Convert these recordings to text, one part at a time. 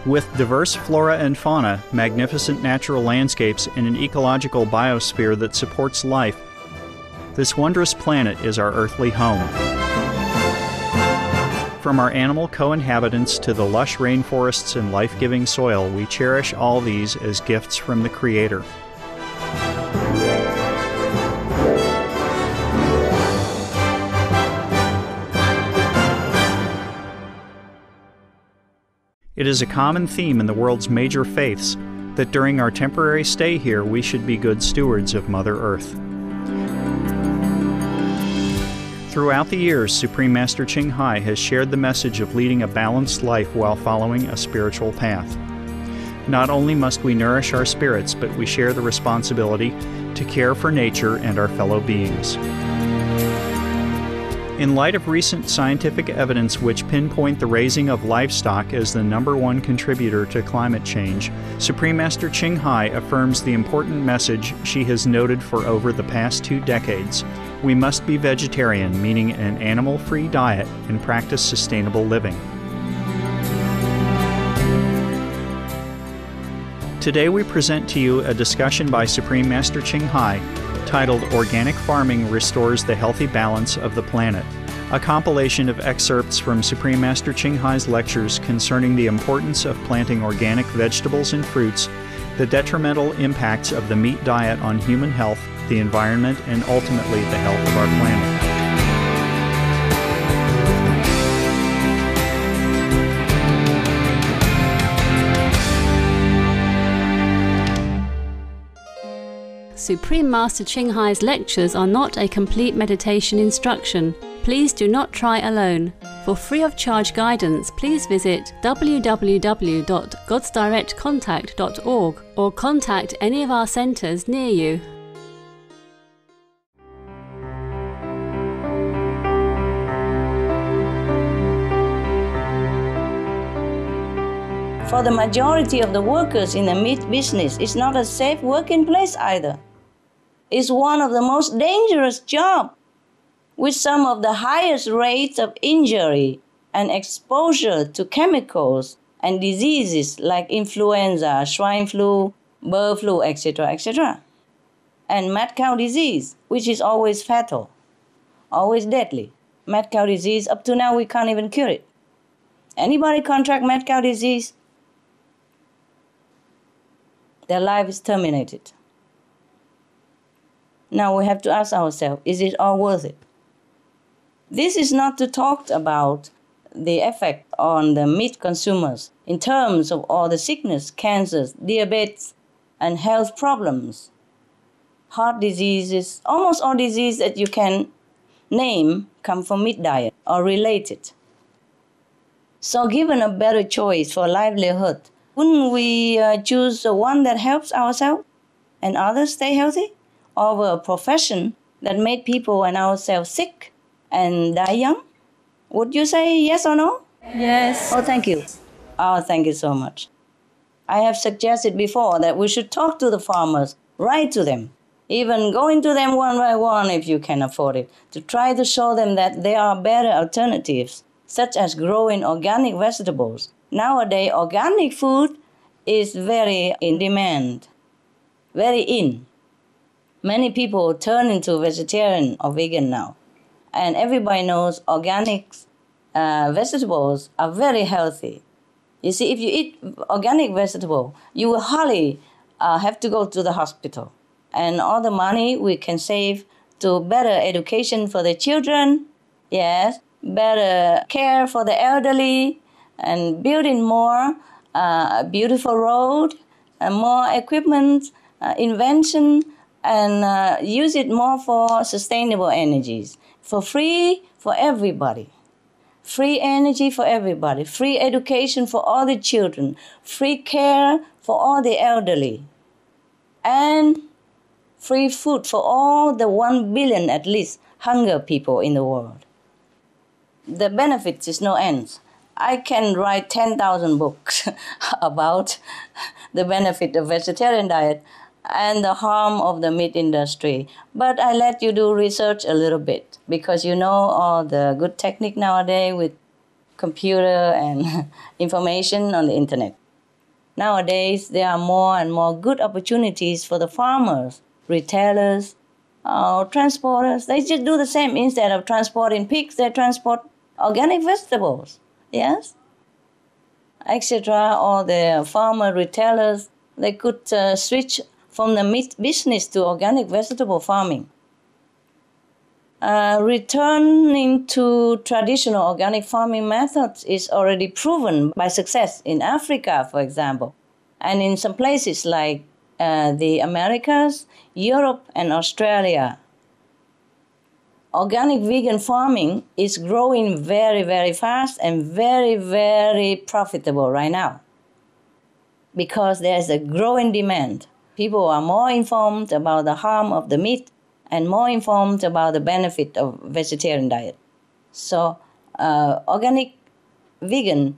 With diverse flora and fauna, magnificent natural landscapes, and an ecological biosphere that supports life, this wondrous planet is our earthly home. From our animal co-inhabitants to the lush rainforests and life-giving soil, we cherish all these as gifts from the Creator. It is a common theme in the world's major faiths that during our temporary stay here we should be good stewards of Mother Earth. Throughout the years, Supreme Master Ching Hai has shared the message of leading a balanced life while following a spiritual path. Not only must we nourish our spirits, but we share the responsibility to care for nature and our fellow beings. In light of recent scientific evidence which pinpoint the raising of livestock as the #1 contributor to climate change, Supreme Master Ching Hai affirms the important message she has noted for over the past 2 decades. We must be vegetarian, meaning an animal-free diet, and practice sustainable living. Today we present to you a discussion by Supreme Master Ching Hai titled Organic Farming Restores the Healthy Balance of the Planet, a compilation of excerpts from Supreme Master Ching Hai's lectures concerning the importance of planting organic vegetables and fruits, the detrimental impacts of the meat diet on human health, the environment, and ultimately the health of our planet. Supreme Master Ching Hai's lectures are not a complete meditation instruction. Please do not try alone. For free of charge guidance, please visit www.godsdirectcontact.org or contact any of our centers near you. For the majority of the workers in the meat business, it's not a safe working place either. It's one of the most dangerous jobs, with some of the highest rates of injury and exposure to chemicals and diseases like influenza, swine flu, bird flu, etc., etc. And mad cow disease, which is always fatal, always deadly. Mad cow disease, up to now, we can't even cure it. Anybody contract mad cow disease, their life is terminated. Now we have to ask ourselves, is it all worth it? This is not to talk about the effect on the meat consumers in terms of all the sickness, cancers, diabetes, and health problems. Heart diseases, almost all diseases that you can name come from meat diet or related. So given a better choice for livelihood, wouldn't we choose the one that helps ourselves and others stay healthy over a profession that made people and ourselves sick and die young? Would you say yes or no? Yes. Oh, thank you. Oh, thank you so much. I have suggested before that we should talk to the farmers, write to them, even going to them one by one if you can afford it, to try to show them that there are better alternatives, such as growing organic vegetables. Nowadays, organic food is very in demand, very in. Many people turn into vegetarian or vegan now. And everybody knows organic vegetables are very healthy. You see, if you eat organic vegetable, you will hardly have to go to the hospital. And all the money we can save to better education for the children, yes, better care for the elderly, and building more beautiful road, more equipment, invention, and use it more for sustainable energies, for free for everybody. Free energy for everybody, free education for all the children, free care for all the elderly, and free food for all the 1 billion at least hunger people in the world. The benefits is no end. I can write 10,000 books about the benefit of vegetarian diet and the harm of the meat industry. But I let you do research a little bit because you know all the good technique nowadays with computer and information on the internet. Nowadays, there are more and more good opportunities for the farmers, retailers, transporters. They just do the same. Instead of transporting pigs, they transport organic vegetables, yes, etc. Or the farmer retailers, they could switch from the meat business to organic vegetable farming. Returning to traditional organic farming methods is already proven by success in Africa, for example, and in some places like the Americas, Europe, and Australia. Organic vegan farming is growing very, very fast and very, very profitable right now because there's a growing demand. People are more informed about the harm of the meat and more informed about the benefit of vegetarian diet. So organic vegan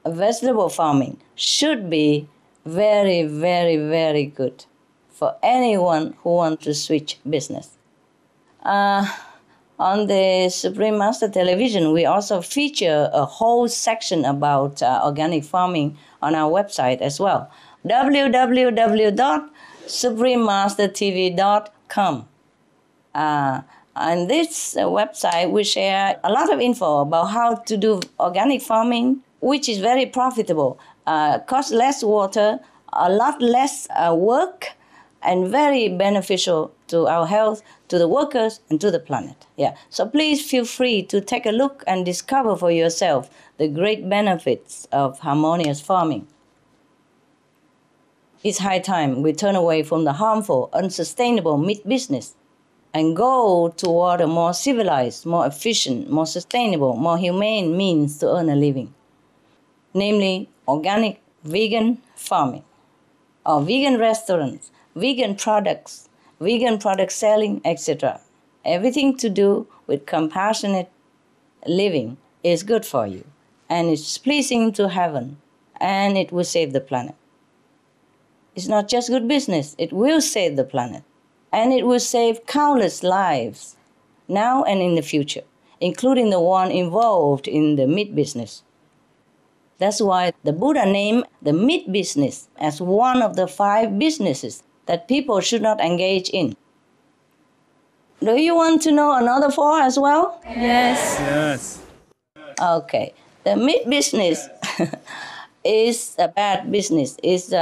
vegetable farming should be very, very, very good for anyone who wants to switch business. On the Supreme Master Television, we also feature a whole section about organic farming on our website as well, www.suprememastertv.com. On this website, we share a lot of info about how to do organic farming, which is very profitable, costs less water, a lot less work, and very beneficial to our health, to the workers, and to the planet. Yeah. So please feel free to take a look and discover for yourself the great benefits of harmonious farming. It's high time we turn away from the harmful, unsustainable meat business and go toward a more civilized, more efficient, more sustainable, more humane means to earn a living, namely organic vegan farming, or vegan restaurants, vegan products, vegan product selling, etc. Everything to do with compassionate living is good for you, and it's pleasing to heaven, and it will save the planet. It's not just good business, it will save the planet, and it will save countless lives, now and in the future, including the one involved in the meat business. That's why the Buddha named the meat business as one of the 5 businesses that people should not engage in. Do you want to know another 4 as well? Yes. Yes. Okay. The meat business is a bad business. It's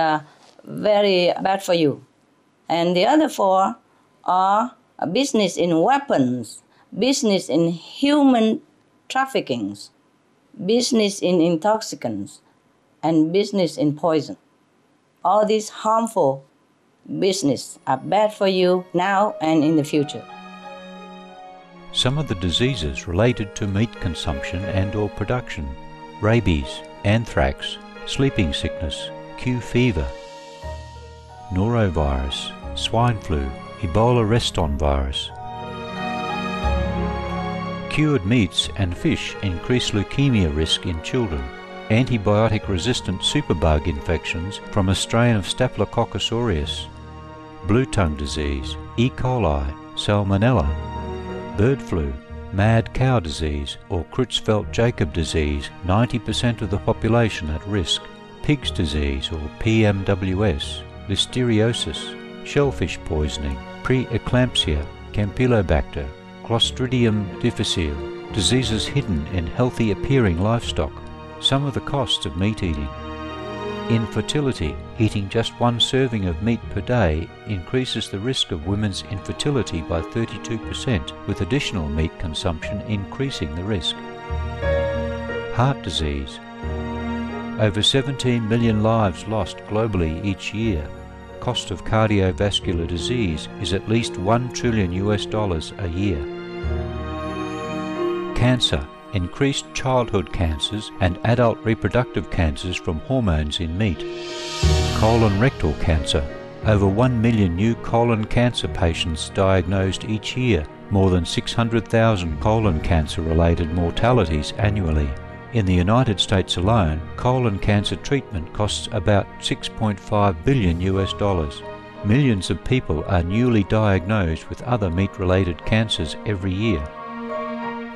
very bad for you. And the other 4 are a business in weapons, business in human trafficking, business in intoxicants, and business in poison. All these harmful business are bad for you now and in the future. Some of the diseases related to meat consumption and/or production: rabies, anthrax, sleeping sickness, Q fever, norovirus, swine flu, Ebola Reston virus. Cured meats and fish increase leukemia risk in children. Antibiotic-resistant superbug infections from a strain of Staphylococcus aureus. Blue tongue disease, E. coli, salmonella. Bird flu, mad cow disease or Creutzfeldt-Jakob disease, 90% of the population at risk. Pig's disease or PMWS, listeriosis, shellfish poisoning, preeclampsia, Campylobacter, Clostridium difficile, diseases hidden in healthy appearing livestock. Some of the costs of meat eating. Infertility, eating just 1 serving of meat per day increases the risk of women's infertility by 32%, with additional meat consumption increasing the risk. Heart disease. Over 17 million lives lost globally each year. Cost of cardiovascular disease is at least $1 trillion a year. Cancer. Increased childhood cancers and adult reproductive cancers from hormones in meat. Colon rectal cancer. Over 1 million new colon cancer patients diagnosed each year, more than 600,000 colon cancer-related mortalities annually. In the United States alone, colon cancer treatment costs about $6.5 billion. Millions of people are newly diagnosed with other meat-related cancers every year.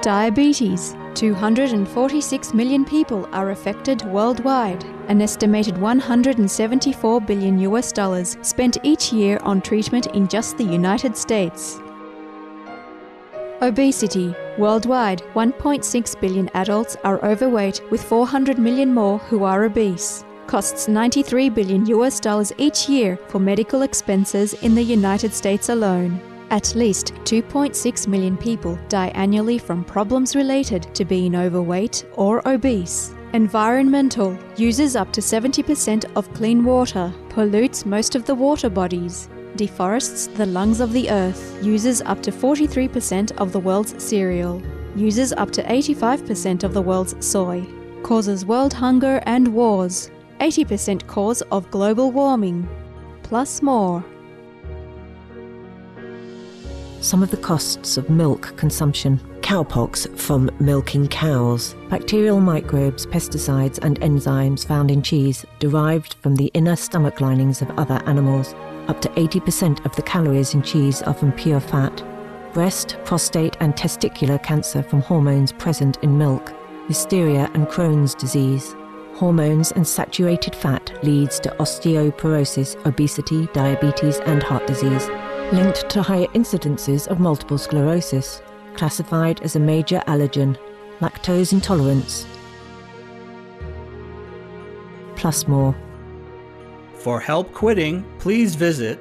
Diabetes. 246 million people are affected worldwide. An estimated $174 billion spent each year on treatment in just the United States. Obesity. Worldwide, 1.6 billion adults are overweight, with 400 million more who are obese. Costs $93 billion each year for medical expenses in the United States alone. At least 2.6 million people die annually from problems related to being overweight or obese. Environmental. Uses up to 70% of clean water. Pollutes most of the water bodies. Deforests the lungs of the earth. Uses up to 43% of the world's cereal. Uses up to 85% of the world's soy. Causes world hunger and wars. 80% cause of global warming. Plus more. Some of the costs of milk consumption. Cowpox from milking cows. Bacterial microbes, pesticides and enzymes found in cheese derived from the inner stomach linings of other animals. Up to 80% of the calories in cheese are from pure fat. Breast, prostate and testicular cancer from hormones present in milk. Hysteria and Crohn's disease. Hormones and saturated fat leads to osteoporosis, obesity, diabetes and heart disease. Linked to higher incidences of multiple sclerosis. Classified as a major allergen. Lactose intolerance. Plus more. For help quitting, please visit.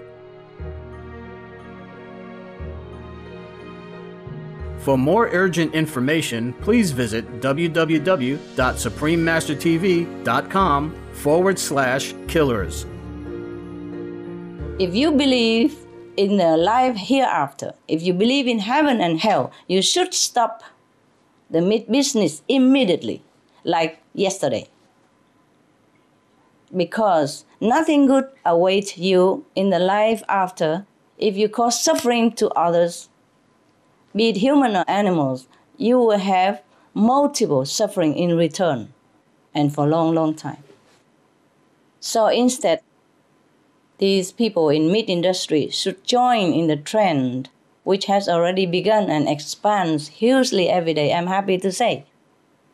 For more urgent information, please visit www.suprememastertv.com/killers. If you believe in the life hereafter, if you believe in heaven and hell, you should stop the meat business immediately, like yesterday. Because nothing good awaits you in the life after if you cause suffering to others, be it human or animals. You will have multiple suffering in return and for a long, long time. So instead, these people in meat industry should join in the trend which has already begun and expands hugely every day, I'm happy to say.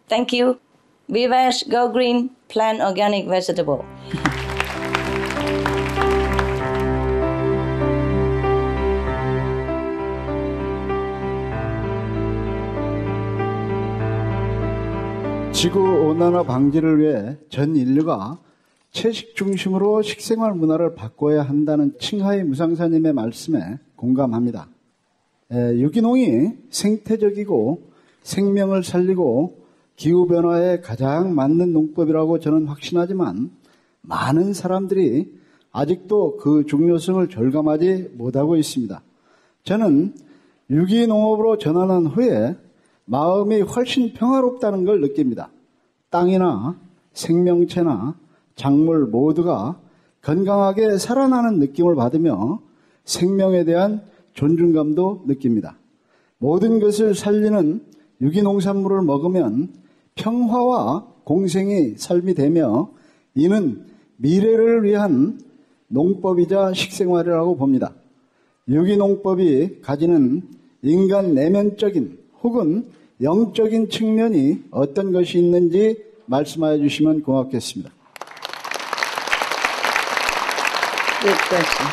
Thank you. Be veg, go green, plant organic vegetable. 지구온난화 방지를 위해 전 인류가 채식 중심으로 식생활 문화를 바꿔야 한다는 칭하이 무상사님의 말씀에 공감합니다. 유기농이 생태적이고 생명을 살리고 기후변화에 가장 맞는 농법이라고 저는 확신하지만 많은 사람들이 아직도 그 중요성을 절감하지 못하고 있습니다. 저는 유기농업으로 전환한 후에 마음이 훨씬 평화롭다는 걸 느낍니다. 땅이나 생명체나 작물 모두가 건강하게 살아나는 느낌을 받으며 생명에 대한 존중감도 느낍니다. 모든 것을 살리는 유기농산물을 먹으면 평화와 공생의 삶이 되며 이는 미래를 위한 농법이자 식생활이라고 봅니다. 유기농법이 가지는 인간 내면적인 혹은 영적인 측면이 어떤 것이 있는지 말씀하여 주시면 고맙겠습니다. Good question.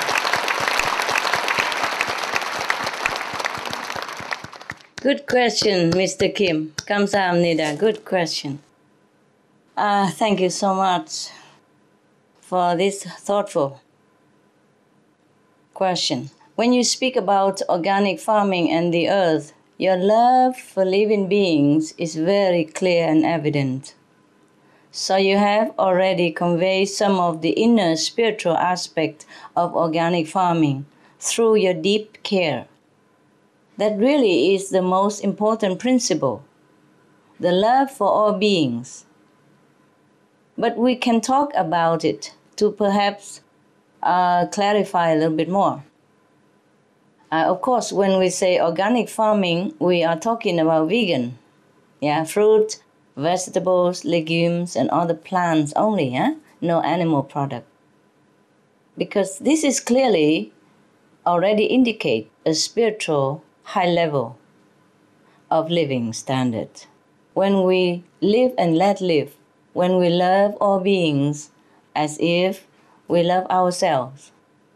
Good question, Mr. Kim. Kamsahamnida. Good question. Thank you so much for this thoughtful question. When you speak about organic farming and the earth, your love for living beings is very clear and evident. So you have already conveyed some of the inner spiritual aspect of organic farming through your deep care. That really is the most important principle, the love for all beings. But we can talk about it to perhaps clarify a little bit more. Of course, when we say organic farming, we are talking about vegan. Fruit, vegetables, legumes, and other plants only, no animal product. Because this is clearly already indicate a spiritual high level. of living standard. When we live and let live, when we love all beings as if we love ourselves,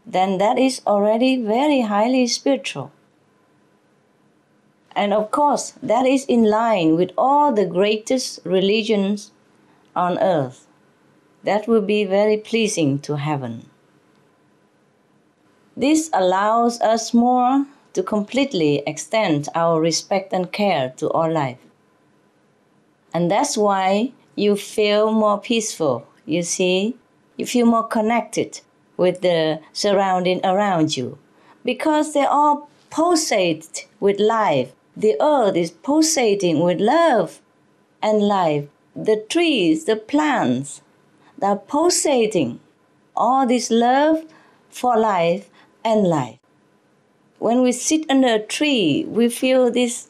then that is already very highly spiritual. And of course, that is in line with all the greatest religions on earth. That will be very pleasing to heaven. This allows us more to completely extend our respect and care to all life. And that's why you feel more peaceful, you see. You feel more connected with the surrounding around you, because they all pulsate with life. The earth is pulsating with love and life. The trees, the plants, they're pulsating all this love for life and life. When we sit under a tree, we feel this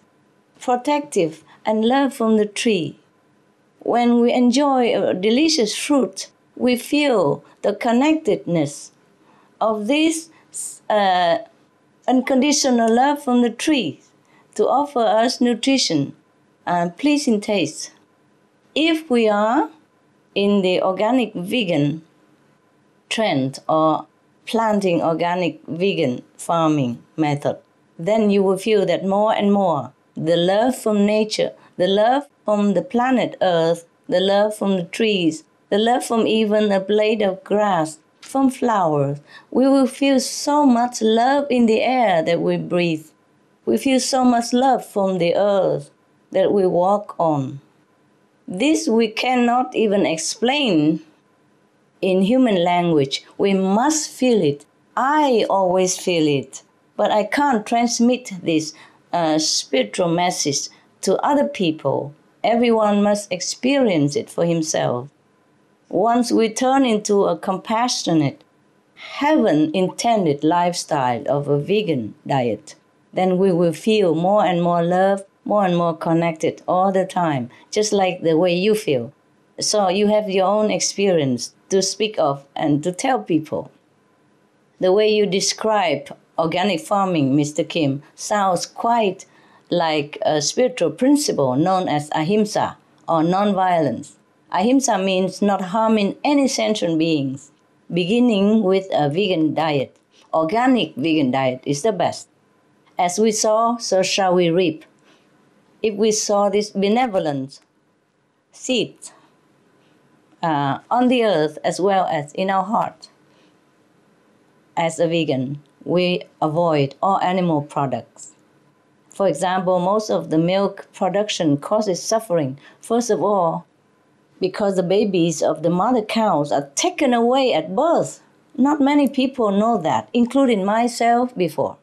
protective and love from the tree. When we enjoy a delicious fruit, we feel the connectedness of this unconditional love from the tree to offer us nutrition and pleasing taste. If we are in the organic vegan trend or planting organic vegan farming method, then you will feel that more and more the love from nature, the love from the planet Earth, the love from the trees, the love from even a blade of grass, from flowers. We will feel so much love in the air that we breathe. We feel so much love from the earth that we walk on. This we cannot even explain in human language. We must feel it. I always feel it, but I can't transmit this spiritual message to other people. Everyone must experience it for himself. Once we turn into a compassionate, heaven-intended lifestyle of a vegan diet, then we will feel more and more love, more and more connected all the time, just like the way you feel. So you have your own experience to speak of and to tell people. The way you describe organic farming, Mr. Kim, sounds quite like a spiritual principle known as ahimsa, or non-violence. Ahimsa means not harming any sentient beings, beginning with a vegan diet. Organic vegan diet is the best. As we sow, so shall we reap. If we sow this benevolent seed on the earth as well as in our heart, as a vegan, we avoid all animal products. For example, most of the milk production causes suffering. First of all, because the babies of the mother cows are taken away at birth. Not many people know that, including myself before.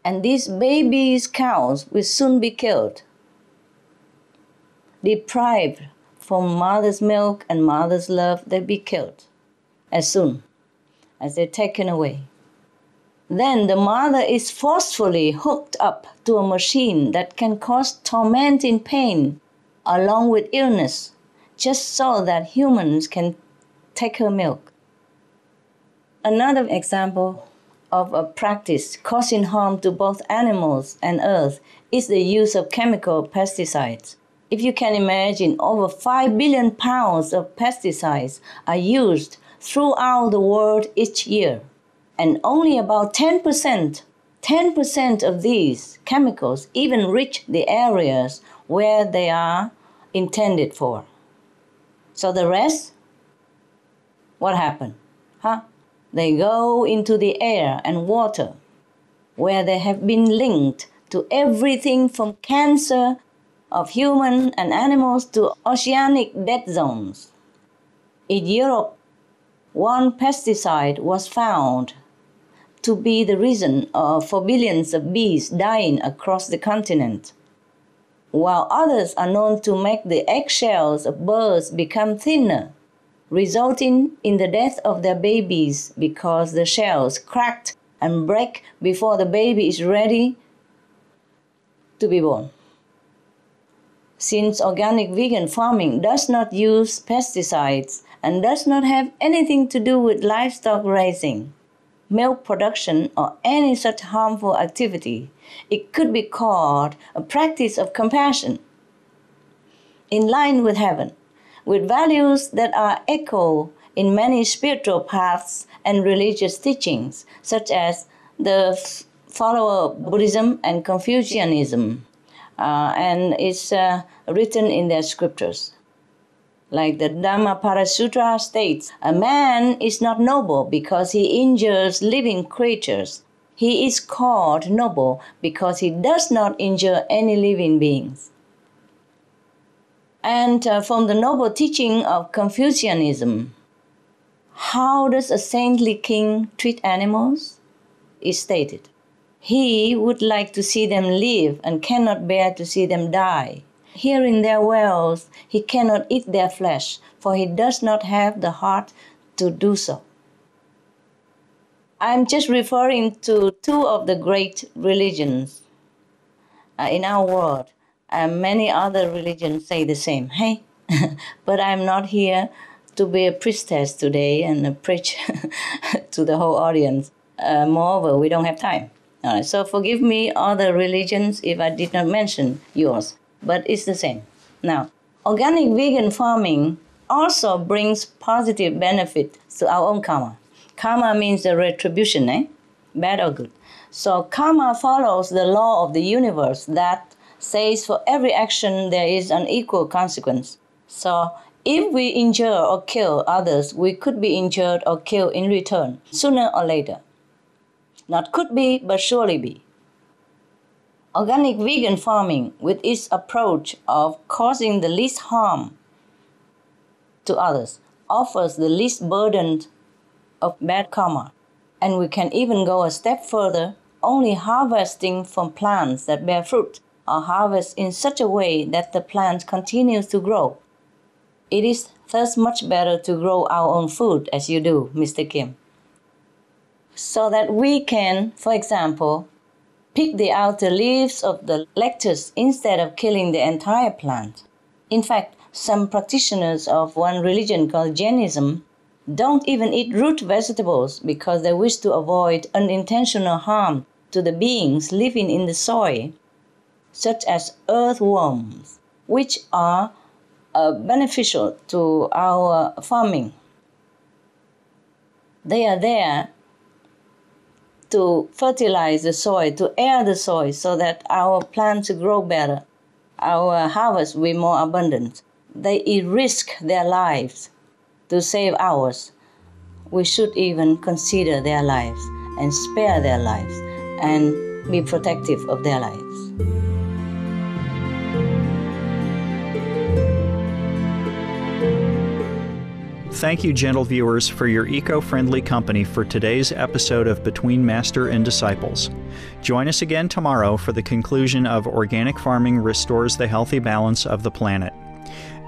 And these babies' cows will soon be killed, deprived from mother's milk and mother's love. They'll be killed as soon as they're taken away. Then the mother is forcefully hooked up to a machine that can cause tormenting pain along with illness, just so that humans can take her milk. Another example of a practice causing harm to both animals and earth is the use of chemical pesticides. If you can imagine, over 5 billion pounds of pesticides are used throughout the world each year, and only about 10% of these chemicals even reach the areas where they are intended for. So the rest, what happened? They go into the air and water, where they have been linked to everything from cancer of human and animals to oceanic dead zones. In Europe, one pesticide was found to be the reason for billions of bees dying across the continent, while others are known to make the eggshells of birds become thinner, resulting in the death of their babies because the shells cracked and break before the baby is ready to be born. Since organic vegan farming does not use pesticides and does not have anything to do with livestock raising, milk production or any such harmful activity, it could be called a practice of compassion, in line with heaven, with values that are echoed in many spiritual paths and religious teachings, such as the follower of Buddhism and Confucianism, and it's written in their scriptures. Like the Dhammapada Sutra states, a man is not noble because he injures living creatures. He is called noble because he does not injure any living beings. And from the noble teaching of Confucianism, how does a saintly king treat animals? Is stated. He would like to see them live and cannot bear to see them die. Hearing their wails, he cannot eat their flesh, for he does not have the heart to do so. I'm just referring to two of the great religions in our world, and many other religions say the same. Hey, but I'm not here to be a priestess today and preach to the whole audience. Moreover, we don't have time. All right, so forgive me, other religions, if I did not mention yours. But it's the same. Now, organic vegan farming also brings positive benefit to our own karma. Karma means the retribution, bad or good. So karma follows the law of the universe that says for every action there is an equal consequence. So if we injure or kill others, we could be injured or killed in return, sooner or later. Not could be, but surely be. Organic vegan farming, with its approach of causing the least harm to others, offers the least burden of bad karma. And we can even go a step further, only harvesting from plants that bear fruit, or harvest in such a way that the plant continues to grow. It is thus much better to grow our own food, as you do, Mr. Kim, so that we can, for example, pick the outer leaves of the lettuce instead of killing the entire plant. In fact, some practitioners of one religion called Jainism don't even eat root vegetables because they wish to avoid unintentional harm to the beings living in the soil, such as earthworms, which are beneficial to our farming. They are there to fertilize the soil, to air the soil so that our plants grow better, our harvest will be more abundant. They risk their lives to save ours. We should even consider their lives and spare their lives and be protective of their lives. Thank you, gentle viewers, for your eco-friendly company for today's episode of Between Master and Disciples. Join us again tomorrow for the conclusion of Organic Farming Restores the Healthy Balance of the Planet.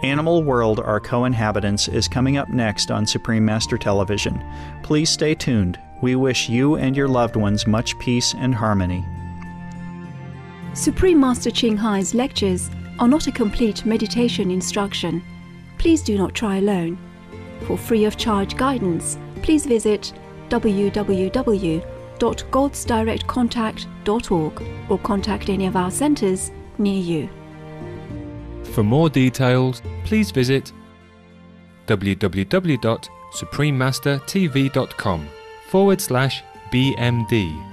Animal World, Our Co-Inhabitants is coming up next on Supreme Master Television. Please stay tuned. We wish you and your loved ones much peace and harmony. Supreme Master Ching Hai's lectures are not a complete meditation instruction. Please do not try alone. For free of charge guidance, please visit www.godsdirectcontact.org or contact any of our centres near you. For more details, please visit www.suprememastertv.com/BMD.